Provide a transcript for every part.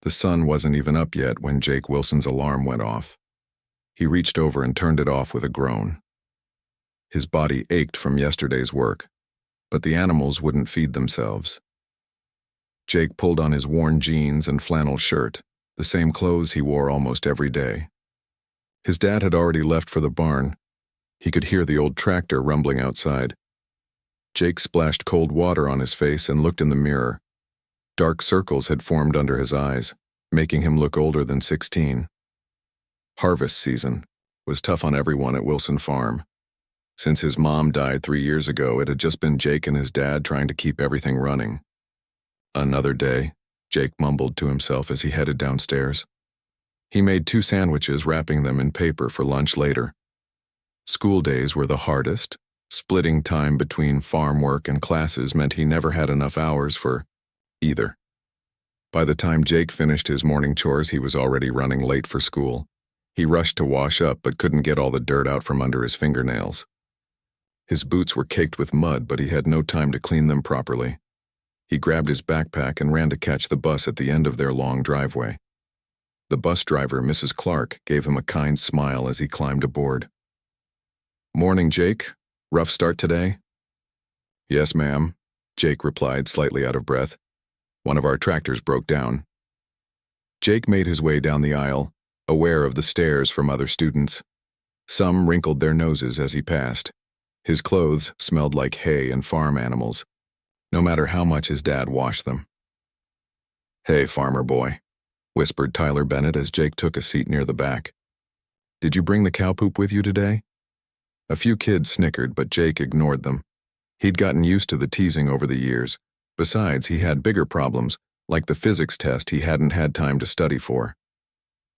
The sun wasn't even up yet when Jake Wilson's alarm went off. He reached over and turned it off with a groan. His body ached from yesterday's work, but the animals wouldn't feed themselves. Jake pulled on his worn jeans and flannel shirt, the same clothes he wore almost every day. His dad had already left for the barn. He could hear the old tractor rumbling outside. Jake splashed cold water on his face and looked in the mirror. Dark circles had formed under his eyes, making him look older than 16. Harvest season was tough on everyone at Wilson Farm. Since his mom died 3 years ago, it had just been Jake and his dad trying to keep everything running. Another day, Jake mumbled to himself as he headed downstairs. He made 2 sandwiches, wrapping them in paper for lunch later. School days were the hardest. Splitting time between farm work and classes meant he never had enough hours for either. By the time Jake finished his morning chores, he was already running late for school. He rushed to wash up but couldn't get all the dirt out from under his fingernails. His boots were caked with mud, but he had no time to clean them properly. He grabbed his backpack and ran to catch the bus at the end of their long driveway. The bus driver, Mrs. Clark, gave him a kind smile as he climbed aboard. "Morning, Jake. Rough start today?" "Yes, ma'am," Jake replied, slightly out of breath. "One of our tractors broke down." Jake made his way down the aisle, aware of the stares from other students. Some wrinkled their noses as he passed. His clothes smelled like hay and farm animals, no matter how much his dad washed them. "Hey, farmer boy," whispered Tyler Bennett as Jake took a seat near the back. "Did you bring the cow poop with you today?" A few kids snickered, but Jake ignored them. He'd gotten used to the teasing over the years. Besides, he had bigger problems, like the physics test he hadn't had time to study for.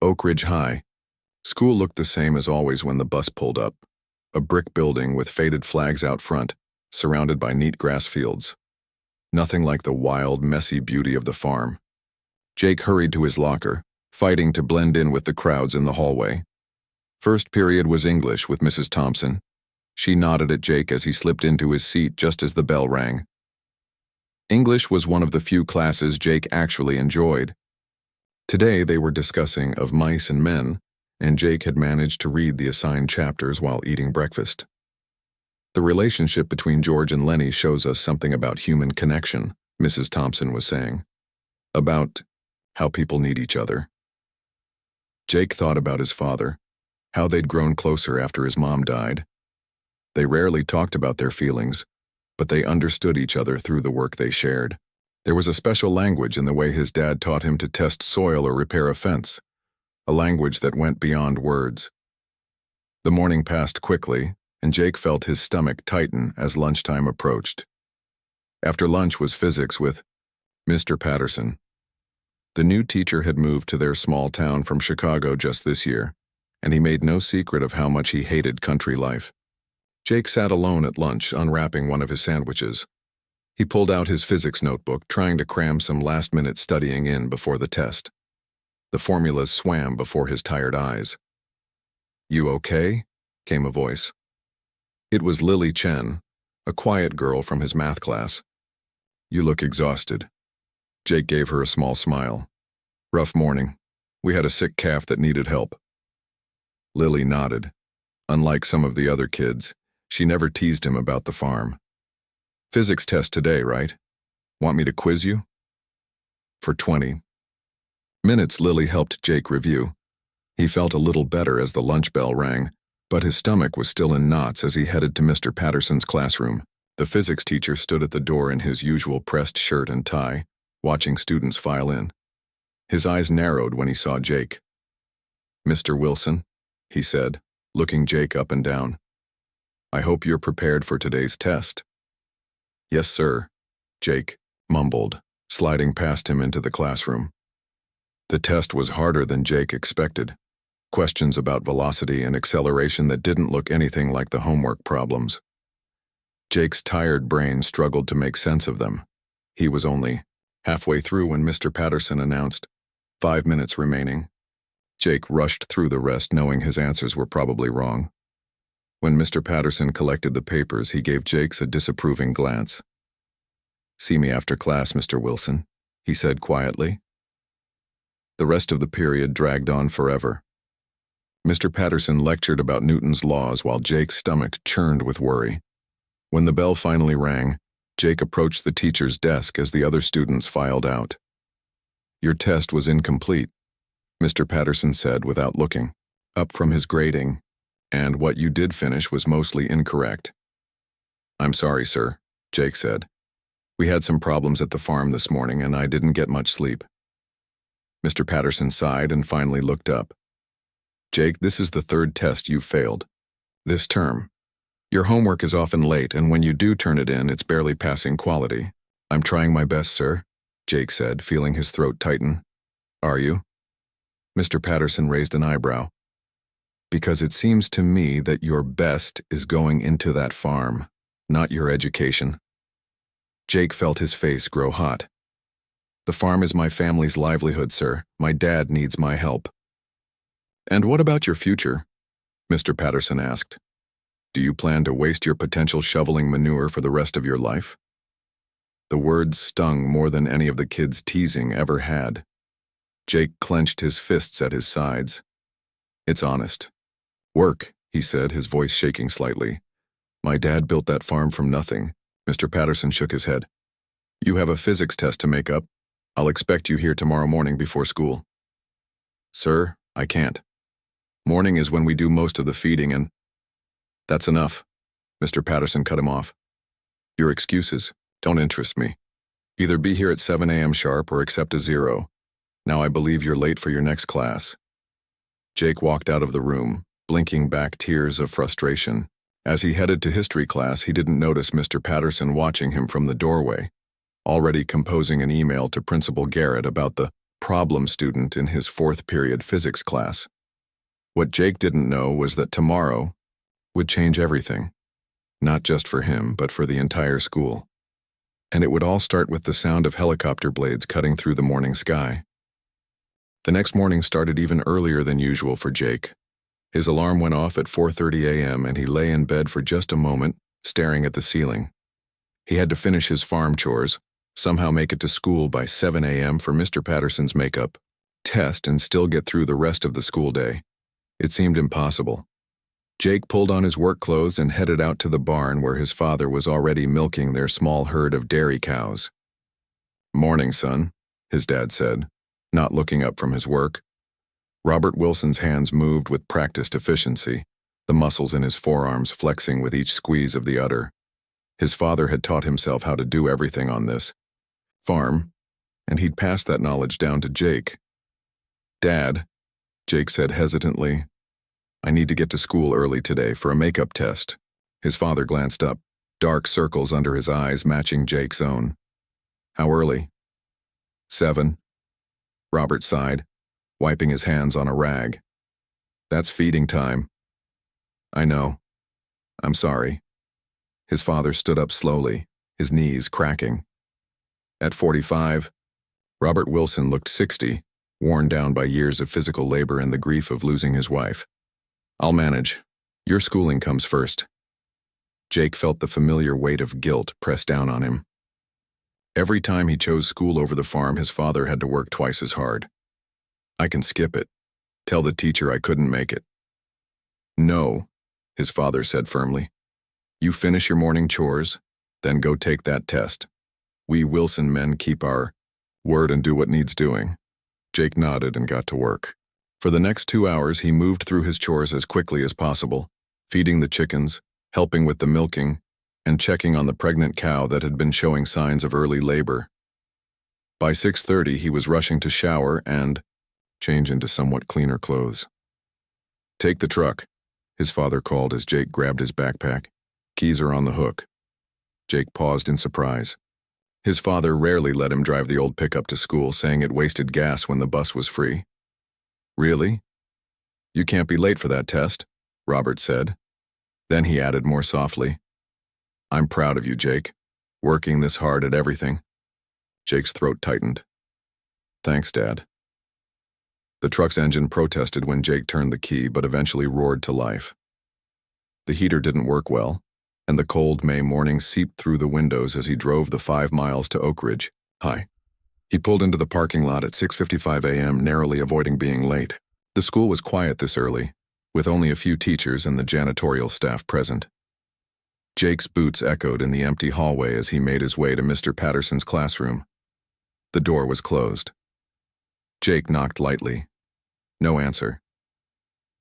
Oak Ridge High. School looked the same as always when the bus pulled up. A brick building with faded flags out front, surrounded by neat grass fields. Nothing like the wild, messy beauty of the farm. Jake hurried to his locker, fighting to blend in with the crowds in the hallway. First period was English with Mrs. Thompson. She nodded at Jake as he slipped into his seat just as the bell rang. English was one of the few classes Jake actually enjoyed. Today they were discussing Of Mice and Men, and Jake had managed to read the assigned chapters while eating breakfast. "The relationship between George and Lenny shows us something about human connection," Mrs. Thompson was saying. "About how people need each other." Jake thought about his father, how they'd grown closer after his mom died. They rarely talked about their feelings, but they understood each other through the work they shared. There was a special language in the way his dad taught him to test soil or repair a fence, a language that went beyond words. The morning passed quickly, and Jake felt his stomach tighten as lunchtime approached. After lunch was physics with Mr. Patterson. The new teacher had moved to their small town from Chicago just this year, and he made no secret of how much he hated country life. Jake sat alone at lunch, unwrapping one of his sandwiches. He pulled out his physics notebook, trying to cram some last-minute studying in before the test. The formulas swam before his tired eyes. "You okay?" came a voice. It was Lily Chen, a quiet girl from his math class. "You look exhausted." Jake gave her a small smile. "Rough morning. We had a sick calf that needed help." Lily nodded. Unlike some of the other kids, she never teased him about the farm. "Physics test today, right? Want me to quiz you?" For 20 minutes, Lily helped Jake review. He felt a little better as the lunch bell rang, but his stomach was still in knots as he headed to Mr. Patterson's classroom. The physics teacher stood at the door in his usual pressed shirt and tie, watching students file in. His eyes narrowed when he saw Jake. "Mr. Wilson," he said, looking Jake up and down. "I hope you're prepared for today's test." "Yes, sir," Jake mumbled, sliding past him into the classroom. The test was harder than Jake expected. Questions about velocity and acceleration that didn't look anything like the homework problems. Jake's tired brain struggled to make sense of them. He was only halfway through when Mr. Patterson announced, 5 minutes remaining. Jake rushed through the rest, knowing his answers were probably wrong. When Mr. Patterson collected the papers, he gave Jake a disapproving glance. "See me after class, Mr. Wilson," he said quietly. The rest of the period dragged on forever. Mr. Patterson lectured about Newton's laws while Jake's stomach churned with worry. When the bell finally rang, Jake approached the teacher's desk as the other students filed out. "Your test was incomplete," Mr. Patterson said without looking up from his grading, "and what you did finish was mostly incorrect." "I'm sorry, sir," Jake said. "We had some problems at the farm this morning and I didn't get much sleep." Mr. Patterson sighed and finally looked up. "Jake, this is the third test you've failed this term. Your homework is often late, and when you do turn it in, it's barely passing quality." "I'm trying my best, sir," Jake said, feeling his throat tighten. "Are you?" Mr. Patterson raised an eyebrow. "Because it seems to me that your best is going into that farm, not your education." Jake felt his face grow hot. "The farm is my family's livelihood, sir. My dad needs my help." "And what about your future?" Mr. Patterson asked. "Do you plan to waste your potential shoveling manure for the rest of your life?" The words stung more than any of the kids' teasing ever had. Jake clenched his fists at his sides. "It's honest. Work," he said, his voice shaking slightly. "My dad built that farm from nothing." Mr. Patterson shook his head. "You have a physics test to make up. I'll expect you here tomorrow morning before school." "Sir, I can't. Morning is when we do most of the feeding and—" "That's enough." Mr. Patterson cut him off. "Your excuses don't interest me. Either be here at 7 a.m. sharp or accept a 0. Now I believe you're late for your next class." Jake walked out of the room, blinking back tears of frustration. As he headed to history class, he didn't notice Mr. Patterson watching him from the doorway, already composing an email to Principal Garrett about the problem student in his fourth period physics class. What Jake didn't know was that tomorrow would change everything, not just for him, but for the entire school. And it would all start with the sound of helicopter blades cutting through the morning sky. The next morning started even earlier than usual for Jake. His alarm went off at 4:30 a.m. and he lay in bed for just a moment, staring at the ceiling. He had to finish his farm chores, somehow make it to school by 7 a.m. for Mr. Patterson's makeup test, and still get through the rest of the school day. It seemed impossible. Jake pulled on his work clothes and headed out to the barn where his father was already milking their small herd of dairy cows. "Morning, son," his dad said, not looking up from his work. Robert Wilson's hands moved with practiced efficiency, the muscles in his forearms flexing with each squeeze of the udder. His father had taught himself how to do everything on this farm, and he'd passed that knowledge down to Jake. "Dad," Jake said hesitantly, "I need to get to school early today for a makeup test." His father glanced up, dark circles under his eyes matching Jake's own. "How early?" 7. Robert sighed, wiping his hands on a rag. "That's feeding time." "I know. I'm sorry." His father stood up slowly, his knees cracking. At 45, Robert Wilson looked 60, worn down by years of physical labor and the grief of losing his wife. "I'll manage. Your schooling comes first." Jake felt the familiar weight of guilt press down on him. Every time he chose school over the farm, his father had to work twice as hard. "I can skip it. Tell the teacher I couldn't make it." "No," his father said firmly. "You finish your morning chores, then go take that test. We Wilson men keep our word and do what needs doing." Jake nodded and got to work. For the next 2 hours, he moved through his chores as quickly as possible, feeding the chickens, helping with the milking, and checking on the pregnant cow that had been showing signs of early labor. By 6:30, he was rushing to shower and change into somewhat cleaner clothes. "Take the truck," his father called as Jake grabbed his backpack. "Keys are on the hook." Jake paused in surprise. His father rarely let him drive the old pickup to school, saying it wasted gas when the bus was free. "Really? You can't be late for that test," Robert said. Then he added more softly, "I'm proud of you, Jake, working this hard at everything." Jake's throat tightened. "Thanks, Dad." The truck's engine protested when Jake turned the key, but eventually roared to life. The heater didn't work well, and the cold May morning seeped through the windows as he drove the 5 miles to Oak Ridge. "Hi." He pulled into the parking lot at 6:55 a.m., narrowly avoiding being late. The school was quiet this early, with only a few teachers and the janitorial staff present. Jake's boots echoed in the empty hallway as he made his way to Mr. Patterson's classroom. The door was closed. Jake knocked lightly. No answer.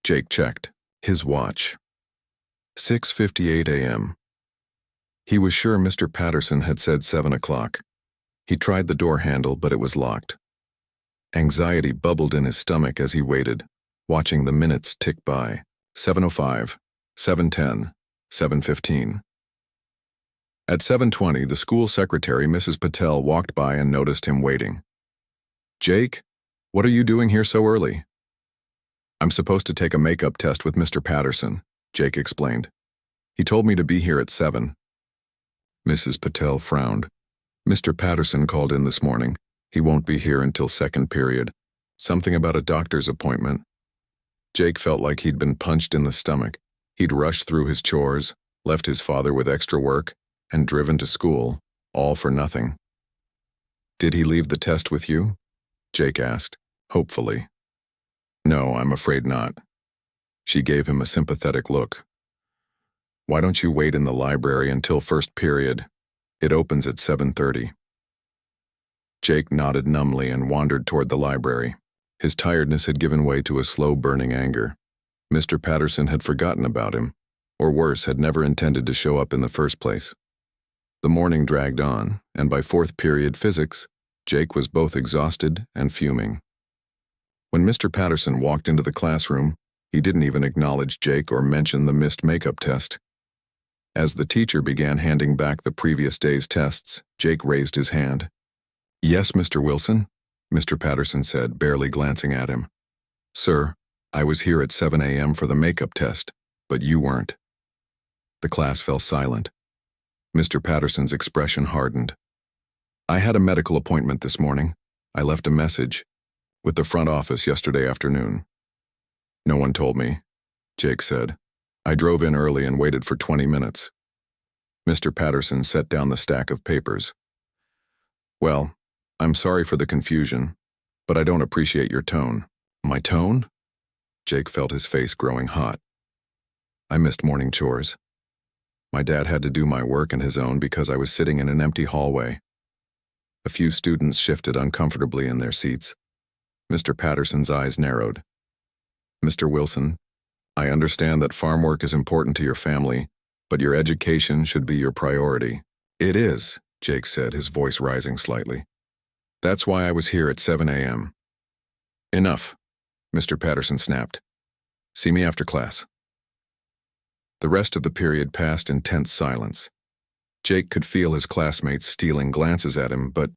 Jake checked his watch. 6:58 a.m. He was sure Mr. Patterson had said 7 o'clock. He tried the door handle, but it was locked. Anxiety bubbled in his stomach as he waited, watching the minutes tick by. 7:05, 7:10, 7:15. At 7:20, the school secretary, Mrs. Patel, walked by and noticed him waiting. "Jake, what are you doing here so early?" "I'm supposed to take a makeup test with Mr. Patterson," Jake explained. "He told me to be here at 7. Mrs. Patel frowned. "Mr. Patterson called in this morning. He won't be here until second period. Something about a doctor's appointment." Jake felt like he'd been punched in the stomach. He'd rushed through his chores, left his father with extra work, and driven to school, all for nothing. "Did he leave the test with you?" Jake asked, hopefully. "No, I'm afraid not." She gave him a sympathetic look. "Why don't you wait in the library until first period? It opens at 7:30. Jake nodded numbly and wandered toward the library. His tiredness had given way to a slow-burning anger. Mr. Patterson had forgotten about him, or worse, had never intended to show up in the first place. The morning dragged on, and by fourth period physics, Jake was both exhausted and fuming. When Mr. Patterson walked into the classroom, he didn't even acknowledge Jake or mention the missed makeup test. As the teacher began handing back the previous day's tests, Jake raised his hand. "Yes, Mr. Wilson?" Mr. Patterson said, barely glancing at him. "Sir, I was here at 7 a.m. for the makeup test, but you weren't." The class fell silent. Mr. Patterson's expression hardened. "I had a medical appointment this morning. I left a message with the front office yesterday afternoon." "No one told me," Jake said. "I drove in early and waited for 20 minutes. Mr. Patterson set down the stack of papers. "Well, I'm sorry for the confusion, but I don't appreciate your tone." "My tone?" Jake felt his face growing hot. "I missed morning chores. My dad had to do my work and his own because I was sitting in an empty hallway." A few students shifted uncomfortably in their seats. Mr. Patterson's eyes narrowed. "Mr. Wilson, I understand that farm work is important to your family, but your education should be your priority." "It is," Jake said, his voice rising slightly. "That's why I was here at 7 a.m. "Enough," Mr. Patterson snapped. "See me after class." The rest of the period passed in tense silence. Jake could feel his classmates stealing glances at him, but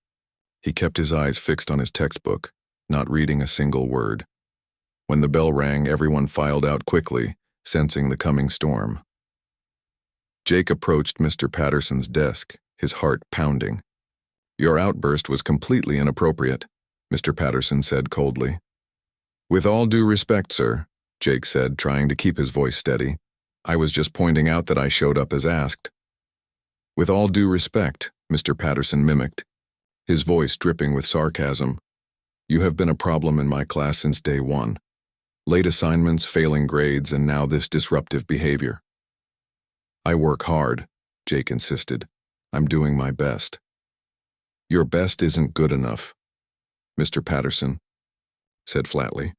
he kept his eyes fixed on his textbook, not reading a single word. When the bell rang, everyone filed out quickly, sensing the coming storm. Jake approached Mr. Patterson's desk, his heart pounding. "Your outburst was completely inappropriate," Mr. Patterson said coldly. "With all due respect, sir," Jake said, trying to keep his voice steady, "I was just pointing out that I showed up as asked." "With all due respect," Mr. Patterson mimicked, his voice dripping with sarcasm, "you have been a problem in my class since day one. Late assignments, failing grades, and now this disruptive behavior." "I work hard," Jake insisted. "I'm doing my best." "Your best isn't good enough," Mr. Patterson said flatly.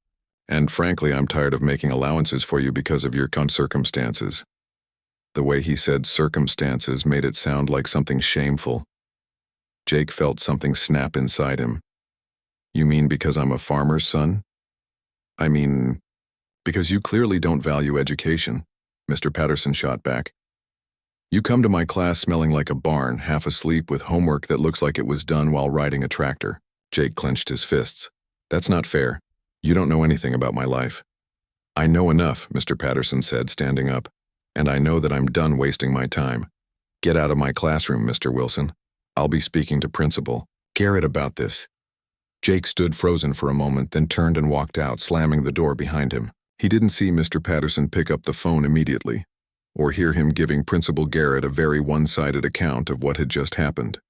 "And frankly, I'm tired of making allowances for you because of your circumstances." The way he said circumstances made it sound like something shameful. Jake felt something snap inside him. "You mean because I'm a farmer's son?" "I mean, because you clearly don't value education," Mr. Patterson shot back. "You come to my class smelling like a barn, half asleep with homework that looks like it was done while riding a tractor." Jake clenched his fists. "That's not fair. You don't know anything about my life." "I know enough," Mr. Patterson said, standing up, "and I know that I'm done wasting my time. Get out of my classroom, Mr. Wilson. I'll be speaking to Principal Garrett about this." Jake stood frozen for a moment, then turned and walked out, slamming the door behind him. He didn't see Mr. Patterson pick up the phone immediately, or hear him giving Principal Garrett a very one-sided account of what had just happened.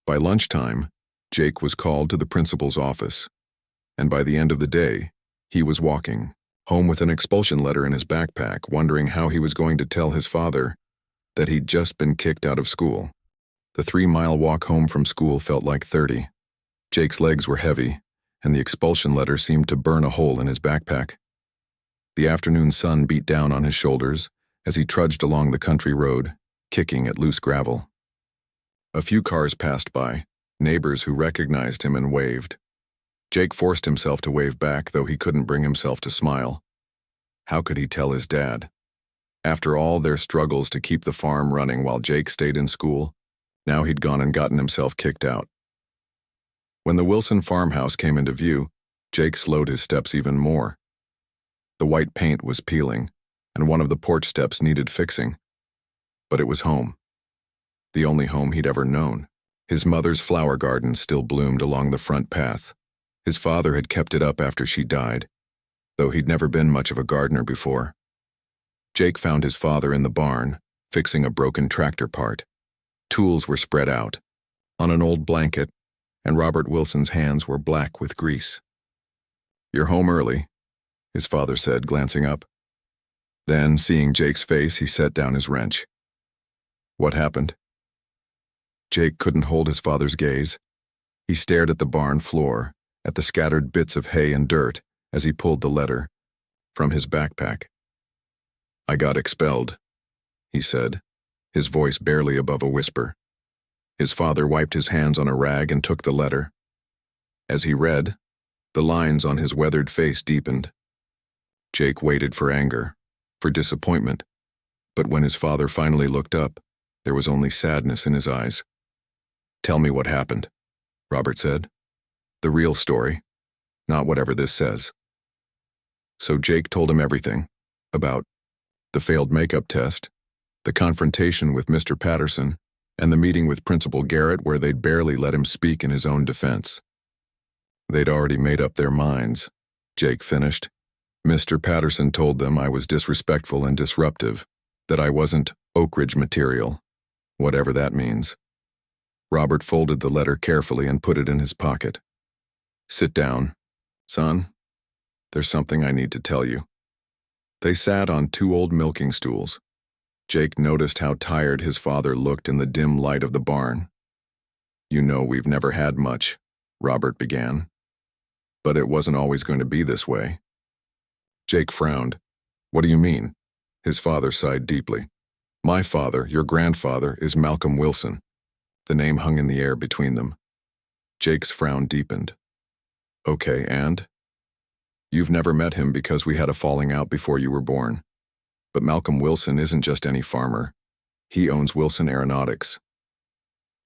By lunchtime, Jake was called to the principal's office, and by the end of the day, he was walking home with an expulsion letter in his backpack, wondering how he was going to tell his father that he'd just been kicked out of school. The 3-mile walk home from school felt like 30. Jake's legs were heavy, and the expulsion letter seemed to burn a hole in his backpack. The afternoon sun beat down on his shoulders as he trudged along the country road, kicking at loose gravel. A few cars passed by, neighbors who recognized him and waved. Jake forced himself to wave back, though he couldn't bring himself to smile. How could he tell his dad? After all their struggles to keep the farm running while Jake stayed in school, now he'd gone and gotten himself kicked out. When the Wilson farmhouse came into view, Jake slowed his steps even more. The white paint was peeling, and one of the porch steps needed fixing. But it was home. The only home he'd ever known. His mother's flower garden still bloomed along the front path. His father had kept it up after she died, though he'd never been much of a gardener before. Jake found his father in the barn, fixing a broken tractor part. Tools were spread out on an old blanket, and Robert Wilson's hands were black with grease. "You're home early," his father said, glancing up. Then, seeing Jake's face, he set down his wrench. "What happened?" Jake couldn't hold his father's gaze. He stared at the barn floor, at the scattered bits of hay and dirt, as he pulled the letter from his backpack. "I got expelled," he said, his voice barely above a whisper. His father wiped his hands on a rag and took the letter. As he read, the lines on his weathered face deepened. Jake waited for anger, for disappointment, but when his father finally looked up, there was only sadness in his eyes. "Tell me what happened," Robert said. "The real story, not whatever this says." So Jake told him everything, about the failed makeup test, the confrontation with Mr. Patterson, and the meeting with Principal Garrett where they'd barely let him speak in his own defense. "They'd already made up their minds," Jake finished. "Mr. Patterson told them I was disrespectful and disruptive, that I wasn't Oak Ridge material, whatever that means." Robert folded the letter carefully and put it in his pocket. "Sit down, son. There's something I need to tell you." They sat on 2 old milking stools. Jake noticed how tired his father looked in the dim light of the barn. "You know we've never had much," Robert began. "But it wasn't always going to be this way." Jake frowned. "What do you mean?" His father sighed deeply. "My father, your grandfather, is Malcolm Wilson." The name hung in the air between them. Jake's frown deepened. "Okay, and?" "You've never met him because we had a falling out before you were born. But Malcolm Wilson isn't just any farmer. He owns Wilson Aeronautics."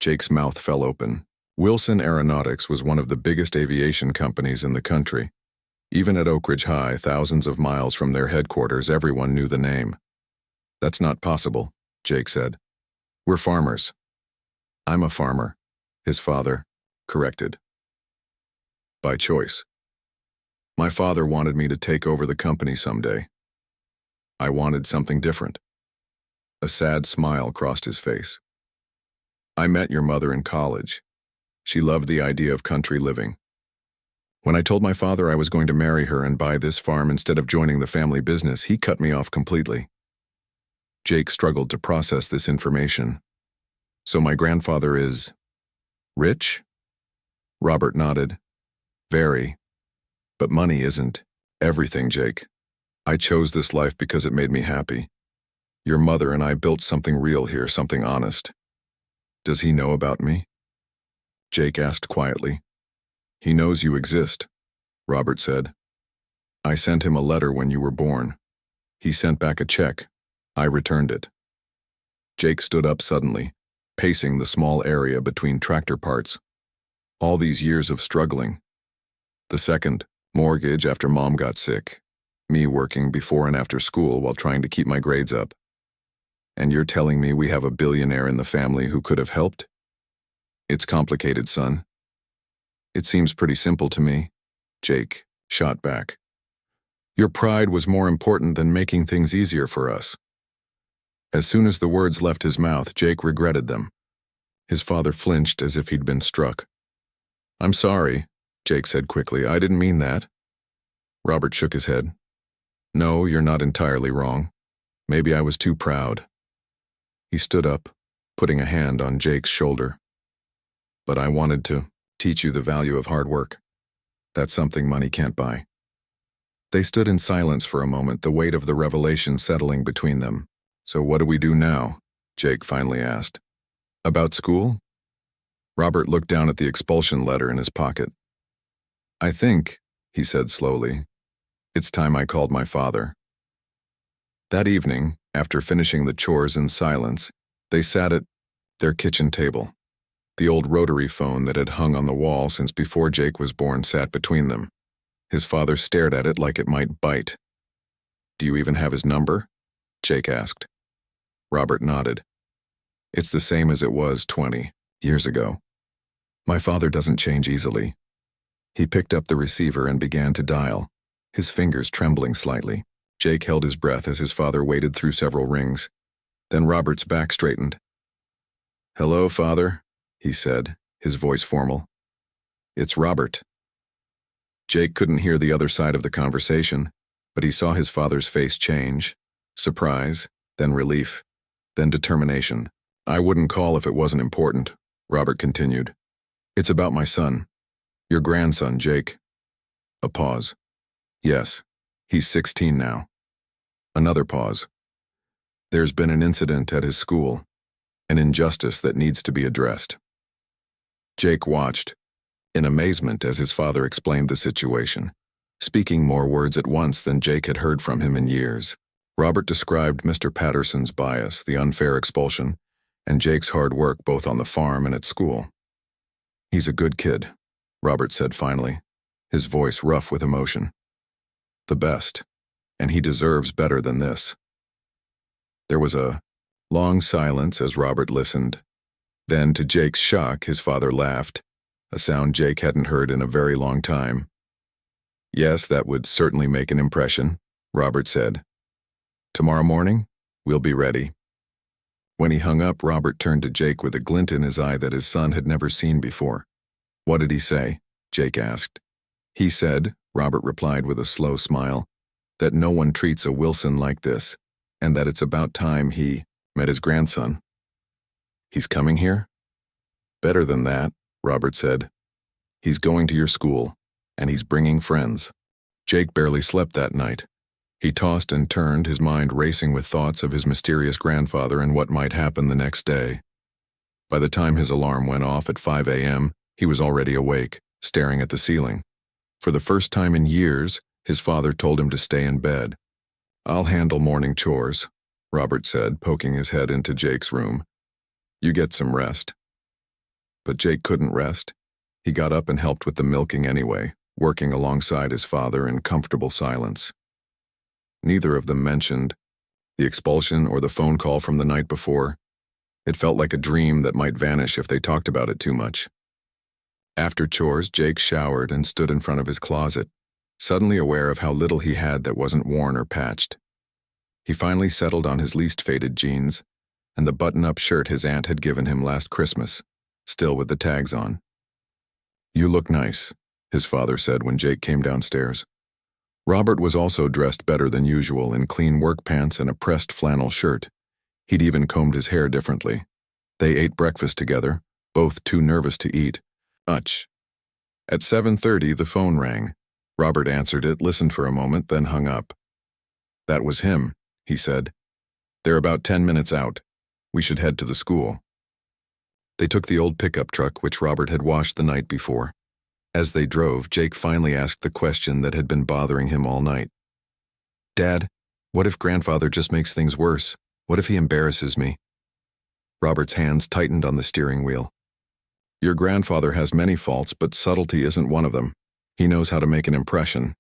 Jake's mouth fell open. Wilson Aeronautics was one of the biggest aviation companies in the country. Even at Oak Ridge High, thousands of miles from their headquarters, everyone knew the name. "That's not possible," Jake said. "We're farmers." "I'm a farmer," his father corrected. "By choice. My father wanted me to take over the company someday. I wanted something different." A sad smile crossed his face. "I met your mother in college. She loved the idea of country living. When I told my father I was going to marry her and buy this farm instead of joining the family business, he cut me off completely." Jake struggled to process this information. "So my grandfather is rich?" Robert nodded. "Very. But money isn't everything, Jake. I chose this life because it made me happy. Your mother and I built something real here, something honest. Does he know about me?" Jake asked quietly. "He knows you exist," Robert said. "I sent him a letter when you were born. He sent back a check. I returned it." Jake stood up suddenly, pacing the small area between tractor parts. All these years of struggling. The second, mortgage after Mom got sick. Me working before and after school while trying to keep my grades up. And you're telling me we have a billionaire in the family who could have helped? It's complicated, son. It seems pretty simple to me, Jake shot back. Your pride was more important than making things easier for us. As soon as the words left his mouth, Jake regretted them. His father flinched as if he'd been struck. I'm sorry, Jake said quickly. I didn't mean that. Robert shook his head. No, you're not entirely wrong. Maybe I was too proud. He stood up, putting a hand on Jake's shoulder. But I wanted to teach you the value of hard work. That's something money can't buy. They stood in silence for a moment, the weight of the revelation settling between them. So what do we do now? Jake finally asked. About school? Robert looked down at the expulsion letter in his pocket. I think, he said slowly, it's time I called my father. That evening, after finishing the chores in silence, they sat at their kitchen table. The old rotary phone that had hung on the wall since before Jake was born sat between them. His father stared at it like it might bite. Do you even have his number? Jake asked. Robert nodded. It's the same as it was 20 years ago. My father doesn't change easily. He picked up the receiver and began to dial, his fingers trembling slightly. Jake held his breath as his father waited through several rings. Then Robert's back straightened. Hello, Father, he said, his voice formal. It's Robert. Jake couldn't hear the other side of the conversation, but he saw his father's face change. Surprise, then relief, then determination. I wouldn't call if it wasn't important, Robert continued. It's about my son. Your grandson, Jake. A pause. Yes, he's 16 now. Another pause. There's been an incident at his school, an injustice that needs to be addressed. Jake watched, in amazement as his father explained the situation, speaking more words at once than Jake had heard from him in years. Robert described Mr. Patterson's bias, the unfair expulsion, and Jake's hard work both on the farm and at school. He's a good kid, Robert said finally, his voice rough with emotion. The best, and he deserves better than this. There was a long silence as Robert listened. Then, to Jake's shock, his father laughed, a sound Jake hadn't heard in a very long time. Yes, that would certainly make an impression, Robert said. Tomorrow morning, we'll be ready. When he hung up, Robert turned to Jake with a glint in his eye that his son had never seen before. What did he say? Jake asked. He said, Robert replied with a slow smile, that no one treats a Wilson like this, and that it's about time he met his grandson. He's coming here? Better than that, Robert said. He's going to your school, and he's bringing friends. Jake barely slept that night. He tossed and turned, his mind racing with thoughts of his mysterious grandfather and what might happen the next day. By the time his alarm went off at 5 a.m., he was already awake, staring at the ceiling. For the first time in years, his father told him to stay in bed. I'll handle morning chores, Robert said, poking his head into Jake's room. You get some rest. But Jake couldn't rest. He got up and helped with the milking anyway, working alongside his father in comfortable silence. Neither of them mentioned the expulsion or the phone call from the night before. It felt like a dream that might vanish if they talked about it too much. After chores, Jake showered and stood in front of his closet, suddenly aware of how little he had that wasn't worn or patched. He finally settled on his least faded jeans and the button-up shirt his aunt had given him last Christmas, still with the tags on. You look nice, his father said when Jake came downstairs. Robert was also dressed better than usual in clean work pants and a pressed flannel shirt. He'd even combed his hair differently. They ate breakfast together, both too nervous to eat. At 7:30, the phone rang. Robert answered it, listened for a moment, then hung up. That was him, he said. They're about 10 minutes out. We should head to the school. They took the old pickup truck which Robert had washed the night before. As they drove, Jake finally asked the question that had been bothering him all night. Dad, what if Grandfather just makes things worse? What if he embarrasses me? Robert's hands tightened on the steering wheel. Your grandfather has many faults, but subtlety isn't one of them. He knows how to make an impression.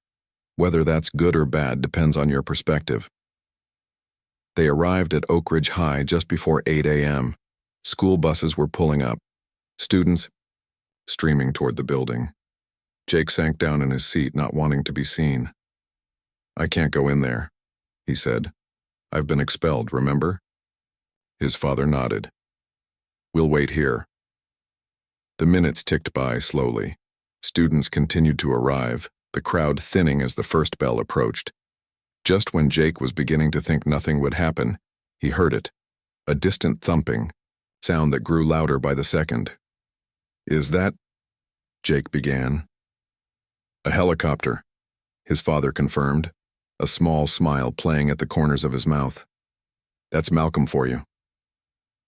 Whether that's good or bad depends on your perspective. They arrived at Oak Ridge High just before 8 a.m. School buses were pulling up, students streaming toward the building. Jake sank down in his seat, not wanting to be seen. I can't go in there, he said. I've been expelled, remember? His father nodded. We'll wait here. The minutes ticked by slowly. Students continued to arrive, the crowd thinning as the first bell approached. Just when Jake was beginning to think nothing would happen, he heard it, a distant thumping, sound that grew louder by the second. "Is that?" Jake began. "A helicopter," his father confirmed, a small smile playing at the corners of his mouth. "That's Malcolm for you."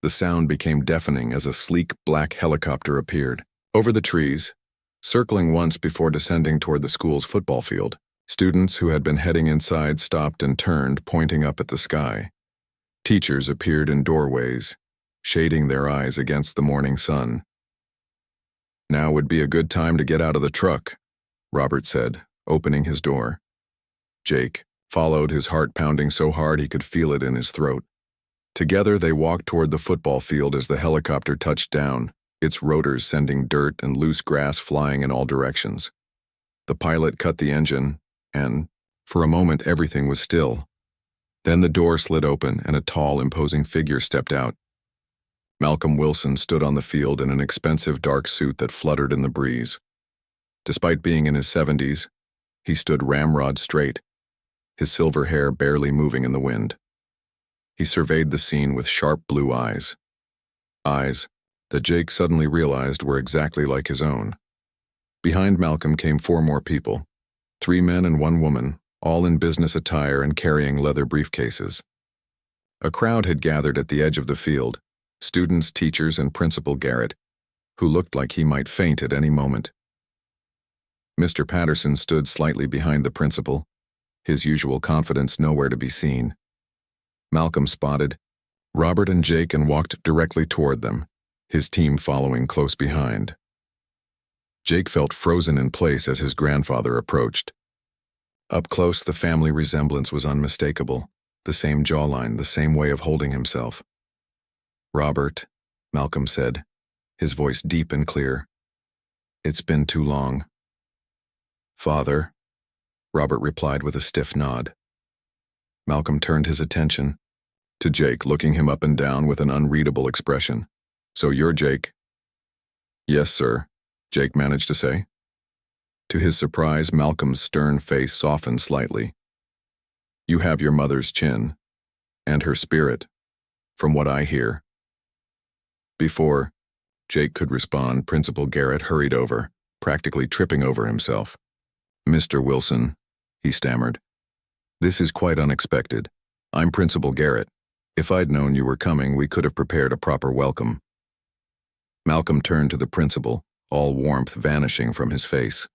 The sound became deafening as a sleek black helicopter appeared. Over the trees, circling once before descending toward the school's football field, students who had been heading inside stopped and turned, pointing up at the sky. Teachers appeared in doorways, shading their eyes against the morning sun. "Now would be a good time to get out of the truck," Robert said, opening his door. Jake followed, his heart pounding so hard he could feel it in his throat. Together they walked toward the football field as the helicopter touched down, its rotors sending dirt and loose grass flying in all directions. The pilot cut the engine, and, for a moment, everything was still. Then the door slid open and a tall, imposing figure stepped out. Malcolm Wilson stood on the field in an expensive dark suit that fluttered in the breeze. Despite being in his 70s, he stood ramrod straight, his silver hair barely moving in the wind. He surveyed the scene with sharp blue eyes. Eyes that Jake suddenly realized were exactly like his own. Behind Malcolm came 4 more people, 3 men and 1 woman, all in business attire and carrying leather briefcases. A crowd had gathered at the edge of the field, students, teachers, and Principal Garrett, who looked like he might faint at any moment. Mr. Patterson stood slightly behind the principal, his usual confidence nowhere to be seen. Malcolm spotted Robert and Jake and walked directly toward them, his team following close behind. Jake felt frozen in place as his grandfather approached. Up close, the family resemblance was unmistakable, the same jawline, the same way of holding himself. "Robert," Malcolm said, his voice deep and clear. "It's been too long." "Father," Robert replied with a stiff nod. Malcolm turned his attention to Jake, looking him up and down with an unreadable expression. "So you're Jake?" "Yes, sir," Jake managed to say. To his surprise, Malcolm's stern face softened slightly. "You have your mother's chin, and her spirit, from what I hear." Before Jake could respond, Principal Garrett hurried over, practically tripping over himself. "Mr. Wilson," he stammered. "This is quite unexpected. I'm Principal Garrett. If I'd known you were coming, we could have prepared a proper welcome." Malcolm turned to the principal, all warmth vanishing from his face.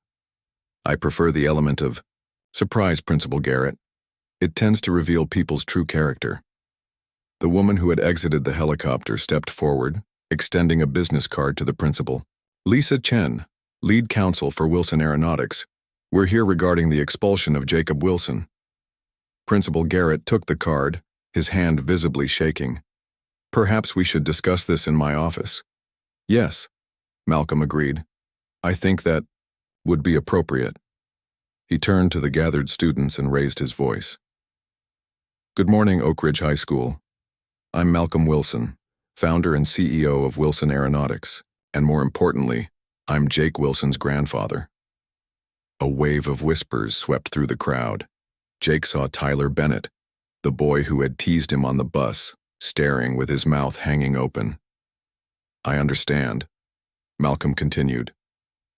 "I prefer the element of surprise, Principal Garrett. It tends to reveal people's true character." The woman who had exited the helicopter stepped forward, extending a business card to the principal. "Lisa Chen, lead counsel for Wilson Aeronautics. We're here regarding the expulsion of Jacob Wilson." Principal Garrett took the card, his hand visibly shaking. "Perhaps we should discuss this in my office." "Yes," Malcolm agreed. "I think that would be appropriate." He turned to the gathered students and raised his voice. "Good morning, Oak Ridge High School. I'm Malcolm Wilson, founder and CEO of Wilson Aeronautics, and more importantly, I'm Jake Wilson's grandfather." A wave of whispers swept through the crowd. Jake saw Tyler Bennett, the boy who had teased him on the bus, staring with his mouth hanging open. "I understand," Malcolm continued,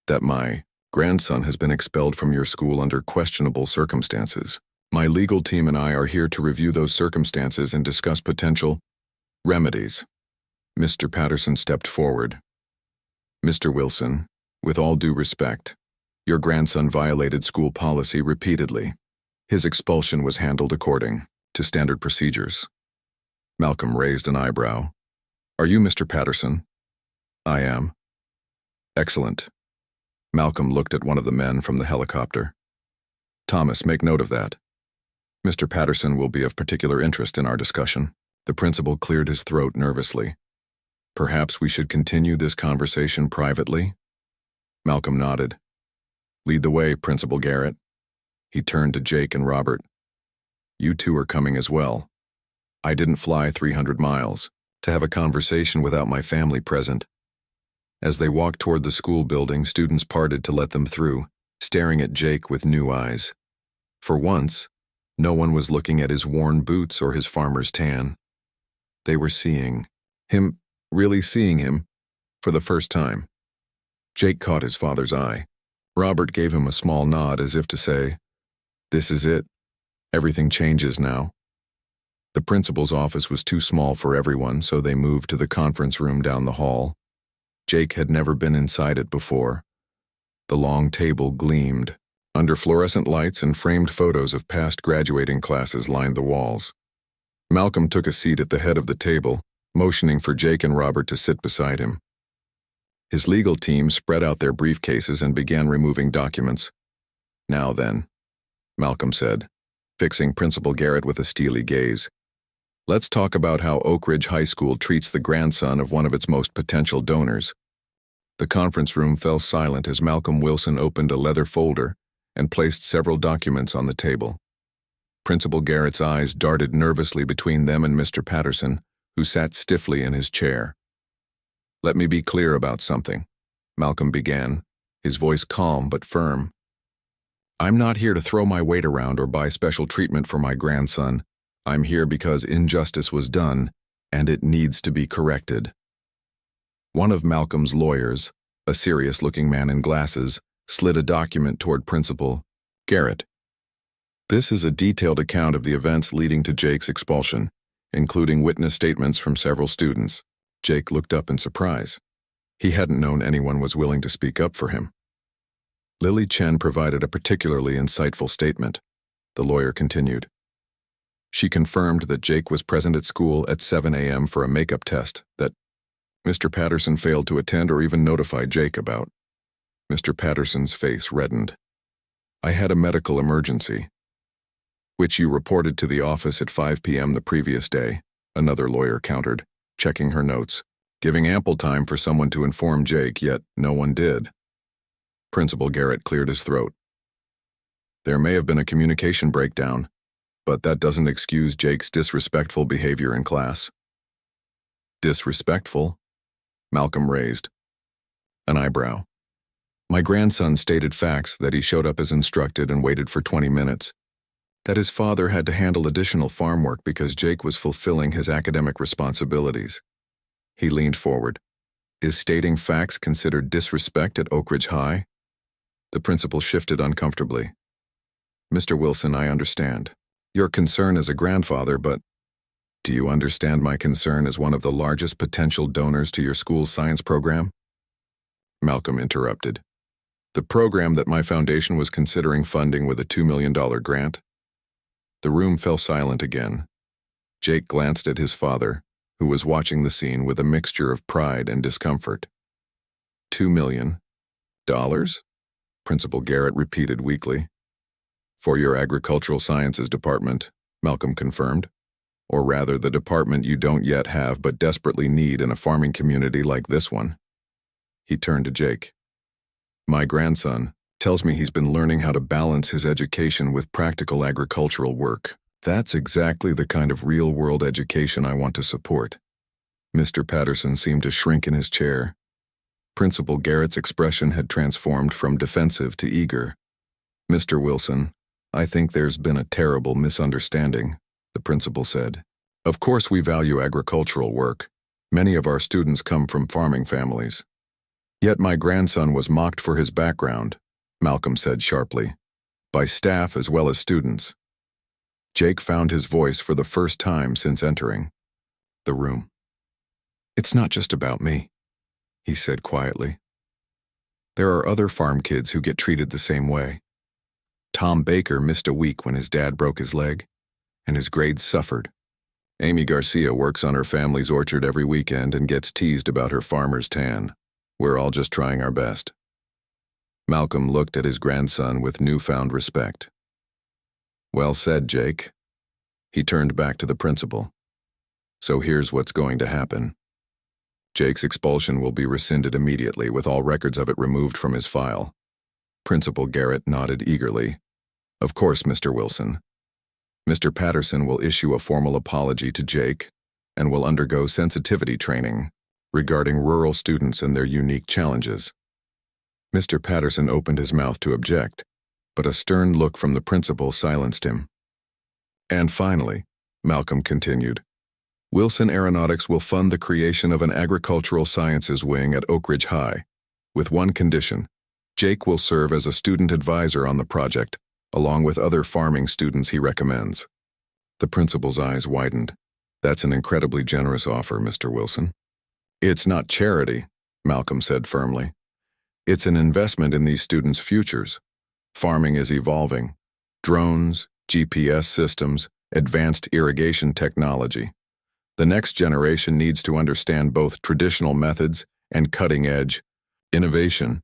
"that my grandson has been expelled from your school under questionable circumstances. My legal team and I are here to review those circumstances and discuss potential remedies." Mr. Patterson stepped forward. "Mr. Wilson, with all due respect, your grandson violated school policy repeatedly. His expulsion was handled according to standard procedures." Malcolm raised an eyebrow. "Are you Mr. Patterson?" "I am." "Excellent." Malcolm looked at one of the men from the helicopter. "Thomas, make note of that. Mr. Patterson will be of particular interest in our discussion." The principal cleared his throat nervously. "Perhaps we should continue this conversation privately?" Malcolm nodded. "Lead the way, Principal Garrett." He turned to Jake and Robert. "You two are coming as well. I didn't fly 300 miles to have a conversation without my family present." As they walked toward the school building, students parted to let them through, staring at Jake with new eyes. For once, no one was looking at his worn boots or his farmer's tan. They were seeing him, really seeing him, for the first time. Jake caught his father's eye. Robert gave him a small nod as if to say, "This is it. Everything changes now." The principal's office was too small for everyone, so they moved to the conference room down the hall. Jake had never been inside it before. The long table gleamed. Under fluorescent lights and framed photos of past graduating classes lined the walls. Malcolm took a seat at the head of the table, motioning for Jake and Robert to sit beside him. His legal team spread out their briefcases and began removing documents. "Now then," Malcolm said, fixing Principal Garrett with a steely gaze. "Let's talk about how Oak Ridge High School treats the grandson of one of its most potential donors." The conference room fell silent as Malcolm Wilson opened a leather folder and placed several documents on the table. Principal Garrett's eyes darted nervously between them and Mr. Patterson, who sat stiffly in his chair. "Let me be clear about something," Malcolm began, his voice calm but firm. "I'm not here to throw my weight around or buy special treatment for my grandson. I'm here because injustice was done, and it needs to be corrected." One of Malcolm's lawyers, a serious-looking man in glasses, slid a document toward Principal Garrett. "This is a detailed account of the events leading to Jake's expulsion, including witness statements from several students." Jake looked up in surprise. He hadn't known anyone was willing to speak up for him. "Lily Chen provided a particularly insightful statement," the lawyer continued. "She confirmed that Jake was present at school at 7 a.m. for a makeup test that Mr. Patterson failed to attend or even notify Jake about." Mr. Patterson's face reddened. "I had a medical emergency." "Which you reported to the office at 5 p.m. the previous day," another lawyer countered, checking her notes, giving ample time for someone to inform Jake, yet no one did. Principal Garrett cleared his throat. "There may have been a communication breakdown, but that doesn't excuse Jake's disrespectful behavior in class." "Disrespectful?" Malcolm raised an eyebrow. "My grandson stated facts, that he showed up as instructed and waited for 20 minutes. That his father had to handle additional farm work because Jake was fulfilling his academic responsibilities." He leaned forward. "Is stating facts considered disrespect at Oak Ridge High?" The principal shifted uncomfortably. "Mr. Wilson, I understand your concern as a grandfather, but do you understand my concern as one of the largest potential donors to your school's science program?" Malcolm interrupted. "The program that my foundation was considering funding with a $2 million grant?" The room fell silent again. Jake glanced at his father, who was watching the scene with a mixture of pride and discomfort. $2 million? Principal Garrett repeated weakly. "For your agricultural sciences department," Malcolm confirmed. "Or rather, the department you don't yet have but desperately need in a farming community like this one." He turned to Jake. "My grandson tells me he's been learning how to balance his education with practical agricultural work. That's exactly the kind of real-world education I want to support." Mr. Patterson seemed to shrink in his chair. Principal Garrett's expression had transformed from defensive to eager. "Mr. Wilson, I think there's been a terrible misunderstanding," the principal said. "Of course we value agricultural work. Many of our students come from farming families. Yet my grandson was mocked for his background," Malcolm said sharply, "by staff as well as students." Jake found his voice for the first time since entering the room. "It's not just about me," he said quietly. "There are other farm kids who get treated the same way. Tom Baker missed a week when his dad broke his leg, and his grades suffered. Amy Garcia works on her family's orchard every weekend and gets teased about her farmer's tan. We're all just trying our best." Malcolm looked at his grandson with newfound respect. "Well said, Jake." He turned back to the principal. "So here's what's going to happen. Jake's expulsion will be rescinded immediately with all records of it removed from his file." Principal Garrett nodded eagerly. "Of course, Mr. Wilson. Mr. Patterson will issue a formal apology to Jake and will undergo sensitivity training. regarding rural students and their unique challenges. Mr. Patterson opened his mouth to object, but a stern look from the principal silenced him. And finally, Malcolm continued, Wilson Aeronautics will fund the creation of an agricultural sciences wing at Oak Ridge High, with one condition. Jake will serve as a student advisor on the project, along with other farming students he recommends. The principal's eyes widened. That's an incredibly generous offer, Mr. Wilson. It's not charity, Malcolm said firmly. It's an investment in these students' futures. Farming is evolving. Drones, GPS systems, advanced irrigation technology. The next generation needs to understand both traditional methods and cutting-edge innovation.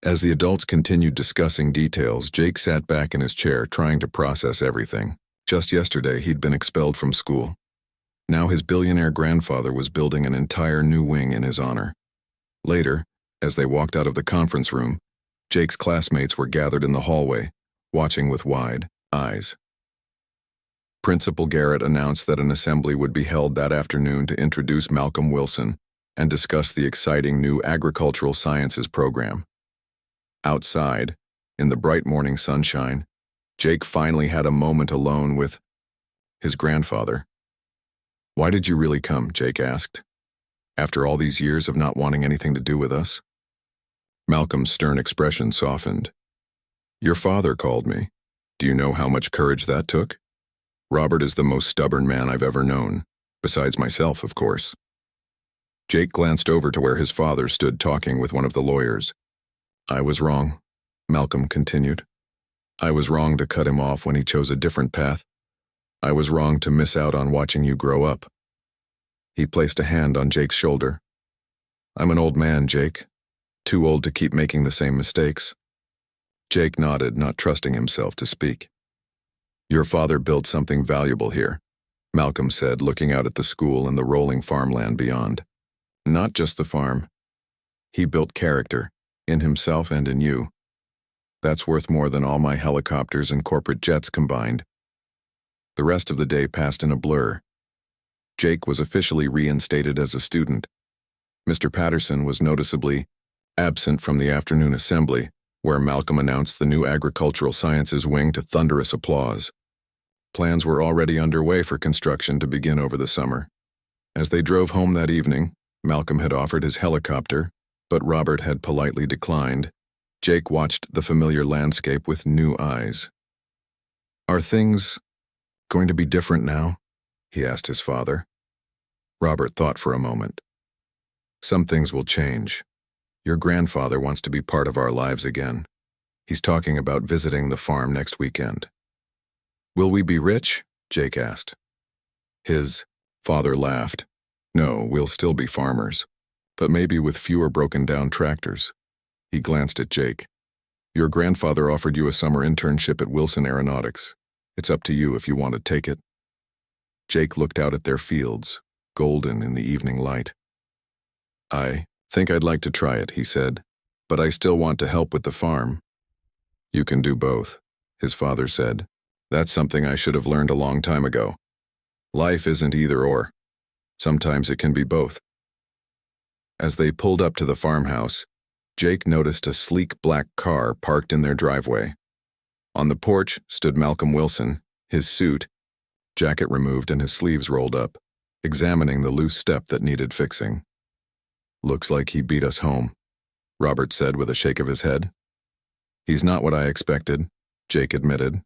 As the adults continued discussing details, Jake sat back in his chair trying to process everything. Just yesterday, he'd been expelled from school. Now his billionaire grandfather was building an entire new wing in his honor. Later, as they walked out of the conference room, Jake's classmates were gathered in the hallway, watching with wide eyes. Principal Garrett announced that an assembly would be held that afternoon to introduce Malcolm Wilson and discuss the exciting new agricultural sciences program. Outside, in the bright morning sunshine, Jake finally had a moment alone with his grandfather. Why did you really come? Jake asked. After all these years of not wanting anything to do with us? Malcolm's stern expression softened. Your father called me. Do you know how much courage that took? Robert is the most stubborn man I've ever known, besides myself, of course. Jake glanced over to where his father stood talking with one of the lawyers. I was wrong, Malcolm continued. I was wrong to cut him off when he chose a different path. I was wrong to miss out on watching you grow up. He placed a hand on Jake's shoulder. I'm an old man, Jake. Too old to keep making the same mistakes. Jake nodded, not trusting himself to speak. Your father built something valuable here, Malcolm said, looking out at the school and the rolling farmland beyond. Not just the farm. He built character, in himself and in you. That's worth more than all my helicopters and corporate jets combined. The rest of the day passed in a blur. Jake was officially reinstated as a student. Mr. Patterson was noticeably absent from the afternoon assembly, where Malcolm announced the new agricultural sciences wing to thunderous applause. Plans were already underway for construction to begin over the summer. As they drove home that evening, Malcolm had offered his helicopter, but Robert had politely declined. Jake watched the familiar landscape with new eyes. Are things going to be different now? He asked his father. Robert thought for a moment. Some things will change. Your grandfather wants to be part of our lives again. He's talking about visiting the farm next weekend. Will we be rich? Jake asked. His father laughed. No, we'll still be farmers, but maybe with fewer broken-down tractors. He glanced at Jake. Your grandfather offered you a summer internship at Wilson Aeronautics. It's up to you if you want to take it. Jake looked out at their fields, golden in the evening light. I think I'd like to try it, he said, but I still want to help with the farm. You can do both, his father said. That's something I should have learned a long time ago. Life isn't either or. Sometimes it can be both. As they pulled up to the farmhouse, Jake noticed a sleek black car parked in their driveway. On the porch stood Malcolm Wilson, his suit, jacket removed and his sleeves rolled up, examining the loose step that needed fixing. Looks like he beat us home, Robert said with a shake of his head. He's not what I expected, Jake admitted.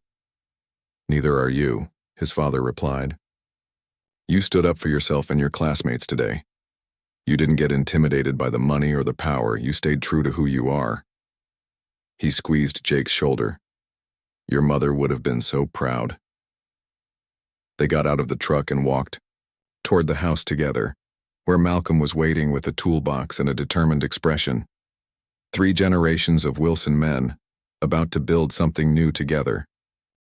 Neither are you, his father replied. You stood up for yourself and your classmates today. You didn't get intimidated by the money or the power. You stayed true to who you are. He squeezed Jake's shoulder. Your mother would have been so proud. They got out of the truck and walked toward the house together, where Malcolm was waiting with a toolbox and a determined expression. 3 generations of Wilson men, about to build something new together.